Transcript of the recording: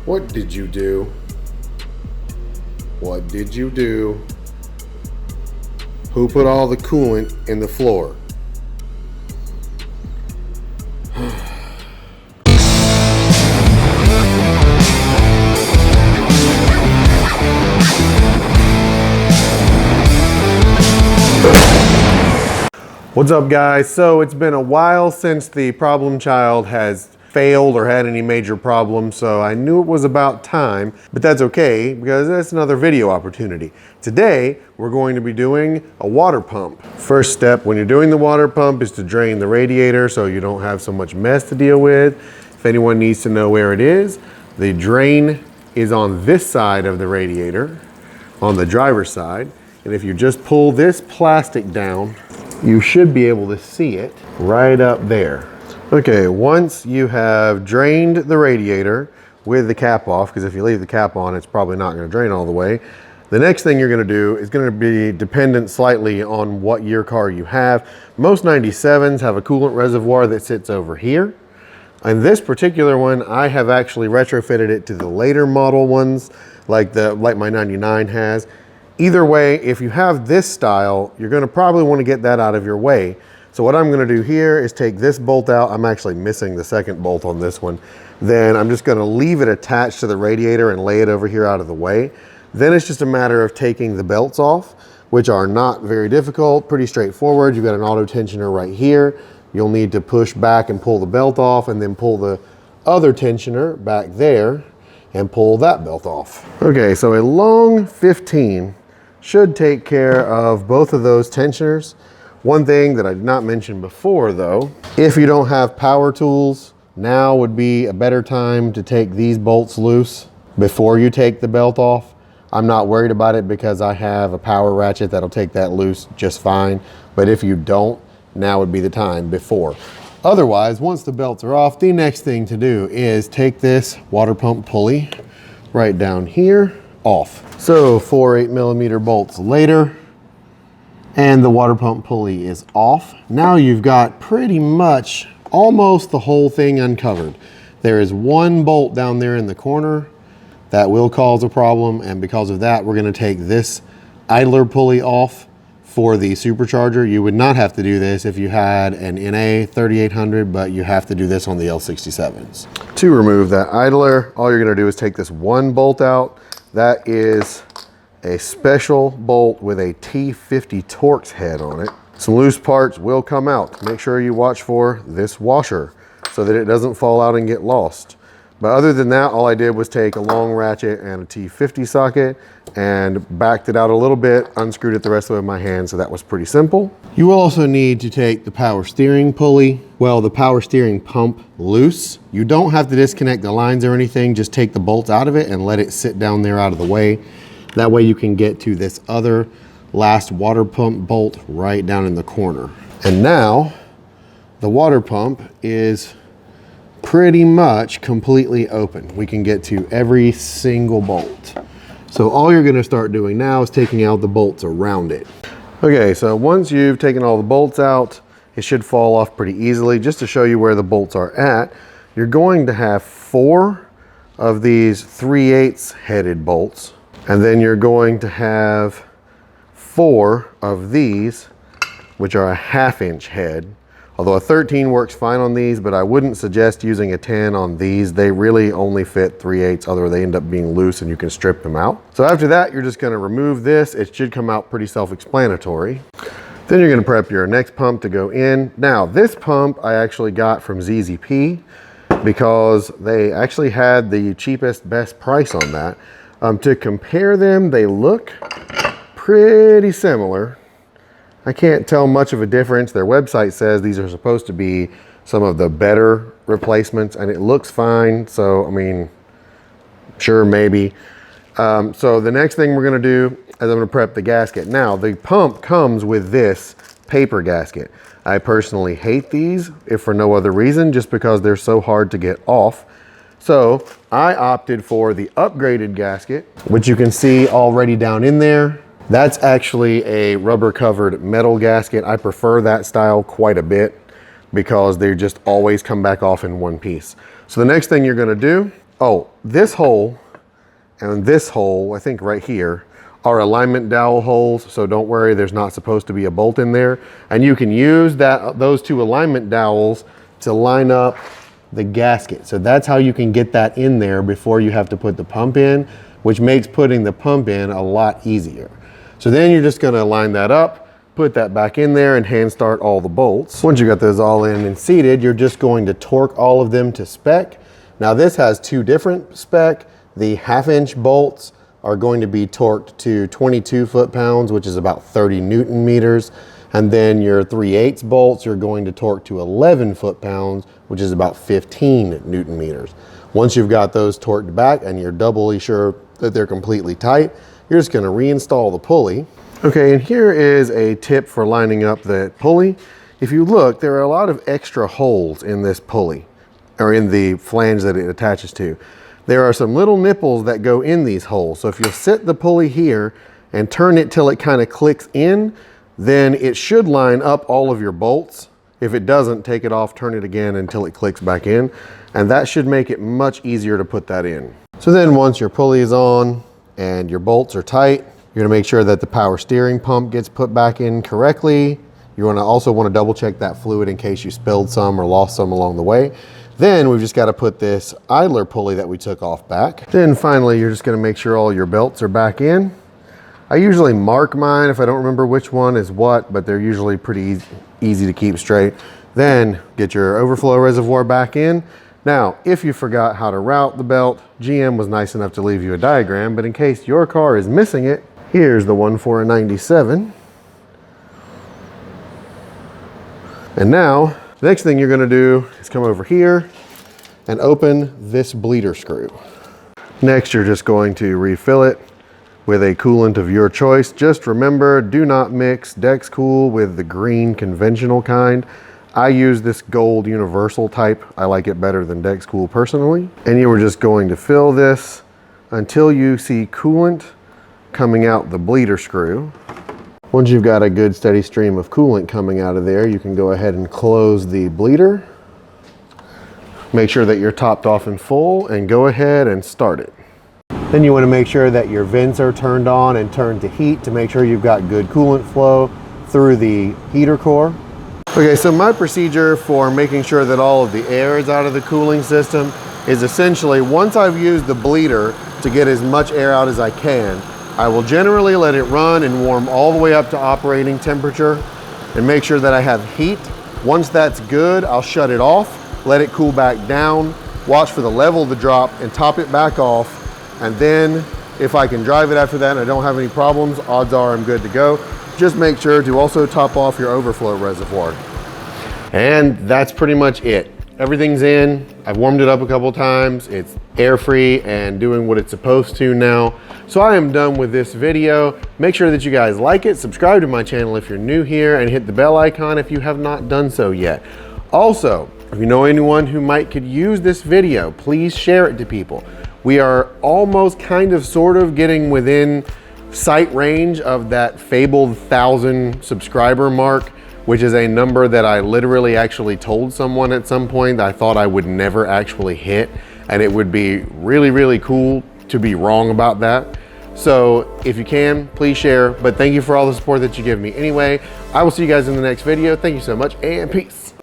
What did you do? What did you do? Who put all the coolant in the floor? What's up, guys? So it's been a while since the problem child has failed or had any major problems, so I knew it was about time, but that's okay because that's another video opportunity. Today, we're going to be doing a water pump. First step when you're doing the water pump is to drain the radiator so you don't have so much mess to deal with. If anyone needs to know where it is, the drain is on this side of the radiator, on the driver's side, and if you just pull this plastic down, you should be able to see it right up there. Okay, once you have drained the radiator with the cap off, because if you leave the cap on, it's probably not going to drain all the way. The next thing you're going to do is going to be dependent slightly on what year car you have. Most 97s have a coolant reservoir that sits over here. And this particular one, I have actually retrofitted it to the later model ones, like my 99 has. Either way, if you have this style, you're gonna probably wanna get that out of your way. So what I'm gonna do here is take this bolt out. I'm actually missing the second bolt on this one. Then I'm just gonna leave it attached to the radiator and lay it over here out of the way. Then it's just a matter of taking the belts off, which are not very difficult, pretty straightforward. You've got an auto tensioner right here. You'll need to push back and pull the belt off and then pull the other tensioner back there and pull that belt off. Okay, so a long 15 should take care of both of those tensioners. One thing that I did not mention before though, if you don't have power tools, now would be a better time to take these bolts loose before you take the belt off. I'm not worried about it because I have a power ratchet that'll take that loose just fine. But if you don't, now would be the time before. Otherwise, once the belts are off, the next thing to do is take this water pump pulley right down here off. So 4 8mm bolts later, and the water pump pulley is off. Now you've got pretty much almost the whole thing uncovered. There is one bolt down there in the corner that will cause a problem, and because of that, we're gonna take this idler pulley off for the supercharger. You would not have to do this if you had an NA 3800, but you have to do this on the L67s. To remove that idler, all you're gonna do is take this one bolt out. That is a special bolt with a T50 Torx head on it. Some loose parts will come out. Make sure you watch for this washer so that it doesn't fall out and get lost. But other than that, all I did was take a long ratchet and a T50 socket and backed it out a little bit, unscrewed it the rest of it with my hand, so that was pretty simple. You will also need to take the power steering pulley, the power steering pump loose. You don't have to disconnect the lines or anything, just take the bolts out of it and let it sit down there out of the way. That way you can get to this other last water pump bolt right down in the corner. And now the water pump is pretty much completely open. We can get to every single bolt. So all you're gonna start doing now is taking out the bolts around it. Okay, so once you've taken all the bolts out, it should fall off pretty easily. Just to show you where the bolts are at, you're going to have 4 of these 3/8 headed bolts, and then you're going to have 4 of these, which are a 1/2 inch head. Although a 13 works fine on these, but I wouldn't suggest using a 10 on these. They really only fit 3/8, otherwise they end up being loose and you can strip them out. So after that, you're just gonna remove this. It should come out pretty self-explanatory. Then you're gonna prep your next pump to go in. Now, this pump I actually got from ZZP because they actually had the cheapest, best price on that. To compare them, they look pretty similar. I can't tell much of a difference. Their website says these are supposed to be some of the better replacements, and it looks fine. So, I mean, sure, maybe. So the next thing we're gonna do is I'm gonna prep the gasket. Now, the pump comes with this paper gasket. I personally hate these, if for no other reason, just because they're so hard to get off. So I opted for the upgraded gasket, which you can see already down in there. That's actually a rubber covered metal gasket. I prefer that style quite a bit because they just always come back off in one piece. So the next thing you're gonna do Oh, this hole and this hole, I think right here, are alignment dowel holes, so don't worry, there's not supposed to be a bolt in there. And you can use those two alignment dowels to line up the gasket. So that's how you can get that in there before you have to put the pump in, which makes putting the pump in a lot easier. So then you're just gonna line that up, put that back in there and hand start all the bolts. Once you got those all in and seated, you're just going to torque all of them to spec. Now this has two different spec. The 1/2 inch bolts are going to be torqued to 22 foot-pounds, which is about 30 Newton meters. And then your 3/8 bolts you're going to torque to 11 foot-pounds, which is about 15 Newton meters. Once you've got those torqued back and you're doubly sure that they're completely tight, you're just gonna reinstall the pulley. Okay, and here is a tip for lining up the pulley. If you look, there are a lot of extra holes in this pulley, or in the flange that it attaches to. There are some little nipples that go in these holes. So if you'll sit the pulley here and turn it till it kind of clicks in, then it should line up all of your bolts. If it doesn't, take it off, turn it again until it clicks back in. And that should make it much easier to put that in. So then once your pulley is on and your bolts are tight, you're gonna make sure that the power steering pump gets put back in correctly. You also wanna double check that fluid in case you spilled some or lost some along the way. Then we've just got to put this idler pulley that we took off back. Then finally, you're just going to make sure all your belts are back in. I usually mark mine if I don't remember which one is what, but they're usually pretty easy to keep straight. Then get your overflow reservoir back in. Now, if you forgot how to route the belt, GM was nice enough to leave you a diagram, but in case your car is missing it, here's the one for a 97. And now, the next thing you're gonna do is come over here and open this bleeder screw. Next, you're just going to refill it with a coolant of your choice. Just remember, do not mix Dex Cool with the green conventional kind. I use this gold universal type. I like it better than Dex Cool personally. And you were just going to fill this until you see coolant coming out the bleeder screw. Once you've got a good steady stream of coolant coming out of there, you can go ahead and close the bleeder. Make sure that you're topped off and full and go ahead and start it. Then you want to make sure that your vents are turned on and turned to heat to make sure you've got good coolant flow through the heater core. Okay, so my procedure for making sure that all of the air is out of the cooling system is essentially once I've used the bleeder to get as much air out as I can, I will generally let it run and warm all the way up to operating temperature and make sure that I have heat. Once that's good, I'll shut it off, let it cool back down, watch for the level to drop and top it back off. And then if I can drive it after that and I don't have any problems, odds are I'm good to go. Just make sure to also top off your overflow reservoir. And that's pretty much it. Everything's in. I've warmed it up a couple times. It's air-free and doing what it's supposed to now. So I am done with this video. Make sure that you guys like it, subscribe to my channel if you're new here, and hit the bell icon if you have not done so yet. Also, if you know anyone who could use this video, please share it to people. We are almost sort of getting within sight range of that fabled 1,000 subscriber mark, which is a number that I literally actually told someone at some point that I thought I would never actually hit, and it would be really, really cool to be wrong about that. So if you can, please share, but thank you for all the support that you give me. Anyway, I will see you guys in the next video. Thank you so much, and peace.